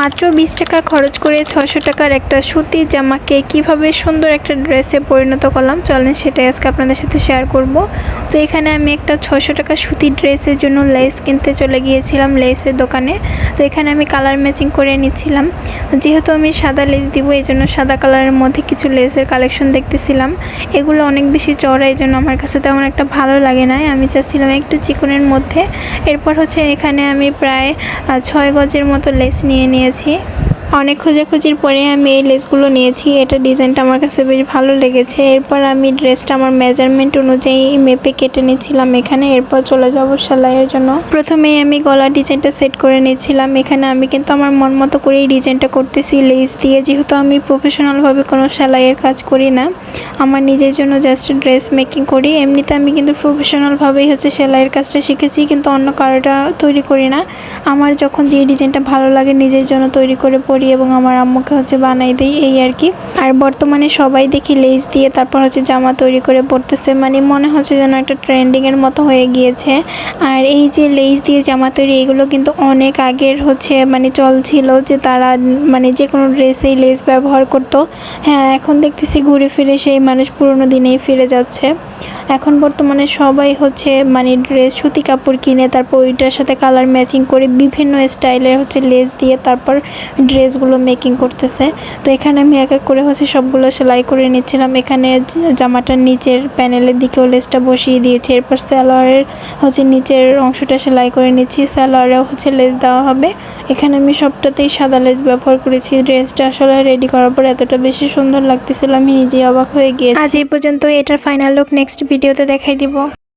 মাত্র 20 টাকা খরচ করে 600 টাকার একটা সুতির জামাকে কিভাবে সুন্দর একটা ড্রেসে পরিণত করলাম, চলেন সেটাই আজকে আপনাদের সাথে শেয়ার করব। তো এখানে আমি একটা 600 টাকা সুতির ড্রেসের জন্য লেস কিনতে চলে গিয়েছিলাম লেসের দোকানে। তো এখানে আমি কালার ম্যাচিং করে নিচ্ছিলাম, যেহেতু আমি সাদা লেস দিব এই জন্য সাদা কালারের মধ্যে কিছু লেসের কালেকশন দেখতেছিলাম। এগুলো অনেক বেশি চড়া, এই জন্য আমার কাছে তেমন একটা ভালো লাগে না, আমি চাচ্ছিলাম একটু চিকনের মধ্যে। এরপর এখানে আমি প্রায় 6 গজের মতো লেস নিয়েছি। অনেক খোঁজাখুঁজির পরে আমি এই লেসগুলো নিয়েছি। এটা ডিজাইনটা আমার কাছে বেশ ভালো লেগেছে। এরপর আমি ড্রেসটা আমার মেজারমেন্ট অনুযায়ী মেপে কেটে নিচ্ছিলাম এখানে। এরপর চলে যাব সেলাইয়ের জন্য। প্রথমেই আমি গলা ডিজাইনটা সেট করে নিচ্ছিলাম। এখানে আমি কিন্তু আমার মন মতো করেই ডিজাইনটা করতেছি লেস দিয়ে, যেহেতু আমি প্রফেশনালভাবে কোনো সেলাইয়ের কাজ করি না, আমার নিজের জন্য জাস্ট ড্রেস মেকিং করি। এমনিতে আমি কিন্তু প্রফেশনালভাবেই সেলাইয়ের কাজটা শিখেছি, কিন্তু অন্য কারোটা তৈরি করি না। আমার যখন যে ডিজাইনটা ভালো লাগে নিজের জন্য তৈরি করে পরি এবং আমার আম্মুকে বানাই দিই, এই আর কি। আর বর্তমানে সবাই দেখি লেস দিয়ে তারপর জামা তৈরি করে পরতেছে, মানে মনে হচ্ছে যেন একটা ট্রেন্ডিংয়ের মতো হয়ে গিয়েছে। আর এই যে লেস দিয়ে জামা তৈরি, এগুলো কিন্তু অনেক আগের মানে চল ছিল যে তারা মানে যে কোনো ড্রেসেই লেস ব্যবহার করতো। হ্যাঁ, এখন দেখতেছি ঘুরে ফিরে সেই মানুষ পুরোনো দিনেই ফিরে যাচ্ছে। এখন বর্তমানে সবাই মানে ড্রেস সুতি কাপড় কিনে তারপর ওইটার সাথে কালার ম্যাচিং করে বিভিন্ন স্টাইলের লেস দিয়ে তারপর ড্রেসগুলো মেকিং করতেছে। তো এখানে আমি এক এক করে সবগুলো সেলাই করে নিচ্ছিলাম। এখানে জামাটার নিচের প্যানেলের দিকেও লেসটা বসিয়ে দিয়েছি। এরপর সালোয়ারের নিচের অংশটা সেলাই করে নিচ্ছি। সালোয়ারেও লেস দেওয়া হবে। এখানে আমি সবটাতেই সাদা লেস ব্যবহার করেছি। ড্রেসটা আসলে রেডি করার পর এতটা বেশি সুন্দর লাগতেছিল, আমি নিজেই অবাক হয়ে গিয়েছি। আজ এই পর্যন্ত, এটার ফাইনাল লুক নেক্সট ভিডিওতে দেখাই দিব।